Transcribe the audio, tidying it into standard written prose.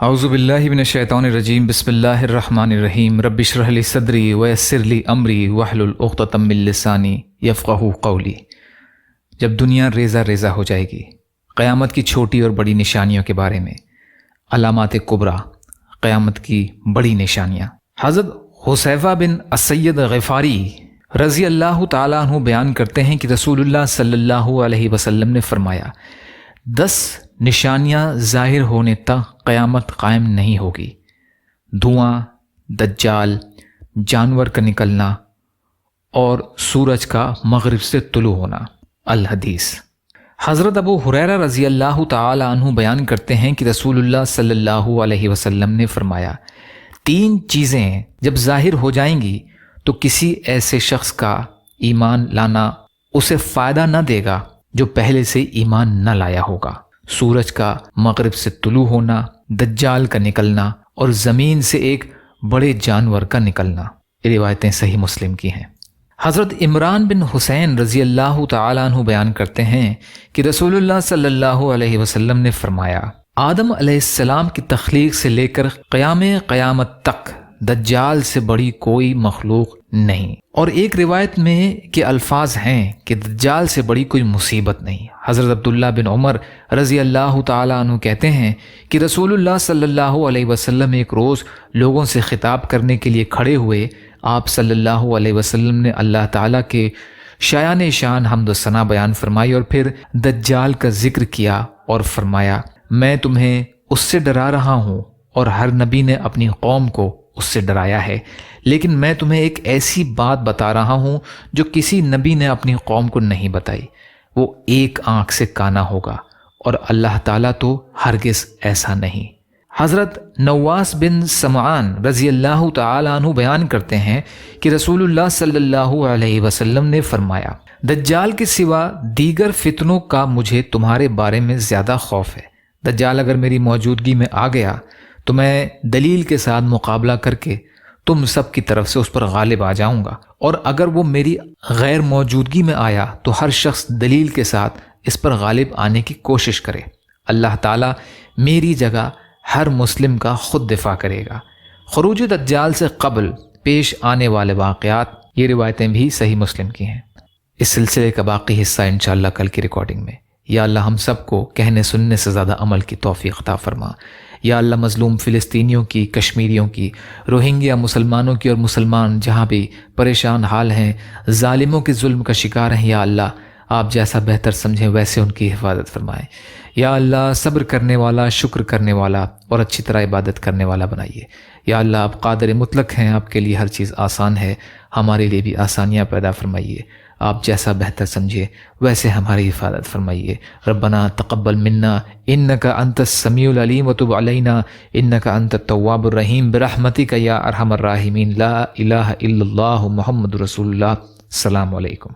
اعوذ باللہ من الشیطان الرجیم بسم اللہ الرحمن الرحیم رب اشرح لی صدری ویسر لی امری واحلل عقدۃ من لسانی یفقہوا قولی۔ جب دنیا ریزہ ریزہ ہو جائے گی، قیامت کی چھوٹی اور بڑی نشانیوں کے بارے میں علامات کبریٰ، قیامت کی بڑی نشانیاں۔ حضرت حذیفہ بن اسید غفاری رضی اللہ تعالیٰ عنہ بیان کرتے ہیں کہ رسول اللہ صلی اللہ علیہ وسلم نے فرمایا، 10 نشانیاں ظاہر ہونے تک قیامت قائم نہیں ہوگی: دھواں، دجال، جانور کا نکلنا اور سورج کا مغرب سے طلوع ہونا۔ الحدیث۔ حضرت ابو ہریرہ رضی اللہ تعالی عنہ بیان کرتے ہیں کہ رسول اللہ صلی اللہ علیہ وسلم نے فرمایا، 3 چیزیں جب ظاہر ہو جائیں گی تو کسی ایسے شخص کا ایمان لانا اسے فائدہ نہ دے گا جو پہلے سے ایمان نہ لایا ہوگا: سورج کا مغرب سے طلوع ہونا، دجال کا نکلنا اور زمین سے ایک بڑے جانور کا نکلنا۔ یہ روایتیں صحیح مسلم کی ہیں۔ حضرت عمران بن حسین رضی اللہ تعالیٰ عنہ بیان کرتے ہیں کہ رسول اللہ صلی اللہ علیہ وسلم نے فرمایا، آدم علیہ السلام کی تخلیق سے لے کر قیامت تک دجال سے بڑی کوئی مخلوق نہیں۔ اور ایک روایت میں کہ الفاظ ہیں کہ دجال سے بڑی کوئی مصیبت نہیں۔ حضرت عبداللہ بن عمر رضی اللہ تعالیٰ عنہ کہتے ہیں کہ رسول اللہ صلی اللہ علیہ وسلم ایک روز لوگوں سے خطاب کرنے کے لیے کھڑے ہوئے۔ آپ صلی اللہ علیہ وسلم نے اللہ تعالیٰ کے شایان شان حمد و ثنا بیان فرمائی اور پھر دجال کا ذکر کیا اور فرمایا، میں تمہیں اس سے ڈرا رہا ہوں اور ہر نبی نے اپنی قوم کو اس سے ڈرایا ہے، لیکن میں تمہیں ایک ایسی بات بتا رہا ہوں جو کسی نبی نے اپنی قوم کو نہیں بتائی۔ وہ ایک آنکھ سے کانا ہوگا اور اللہ تعالیٰ تو ہرگز ایسا نہیں۔ حضرت نواس بن سمعان رضی اللہ تعالیٰ عنہ بیان کرتے ہیں کہ رسول اللہ صلی اللہ علیہ وسلم نے فرمایا، دجال کے سوا دیگر فتنوں کا مجھے تمہارے بارے میں زیادہ خوف ہے۔ دجال اگر میری موجودگی میں آ گیا تو میں دلیل کے ساتھ مقابلہ کر کے تم سب کی طرف سے اس پر غالب آ جاؤں گا، اور اگر وہ میری غیر موجودگی میں آیا تو ہر شخص دلیل کے ساتھ اس پر غالب آنے کی کوشش کرے۔ اللہ تعالیٰ میری جگہ ہر مسلم کا خود دفاع کرے گا۔ خروج دجال سے قبل پیش آنے والے واقعات، یہ روایتیں بھی صحیح مسلم کی ہیں۔ اس سلسلے کا باقی حصہ انشاءاللہ کل کی ریکارڈنگ میں۔ یا اللہ ہم سب کو کہنے سننے سے زیادہ عمل کی توفیق عطا فرما۔ یا اللہ مظلوم فلسطینیوں کی، کشمیریوں کی، روہنگیا مسلمانوں کی اور مسلمان جہاں بھی پریشان حال ہیں، ظالموں کے ظلم کا شکار ہیں، یا اللہ آپ جیسا بہتر سمجھیں ویسے ان کی حفاظت فرمائیں۔ یا اللہ صبر کرنے والا، شکر کرنے والا اور اچھی طرح عبادت کرنے والا بنائیے۔ یا اللہ آپ قادر مطلق ہیں، آپ کے لیے ہر چیز آسان ہے، ہمارے لیے بھی آسانیاں پیدا فرمائیے۔ آپ جیسا بہتر سمجھے ویسے ہماری حفاظت فرمائیے۔ ربنا تقبل منا انک انت السمیع العلیم وتب علینا انک انت التواب الرحیم برحمتک یا ارحم الراحمین۔ لا الہ الا اللہ محمد رسول اللہ۔ السلام علیکم۔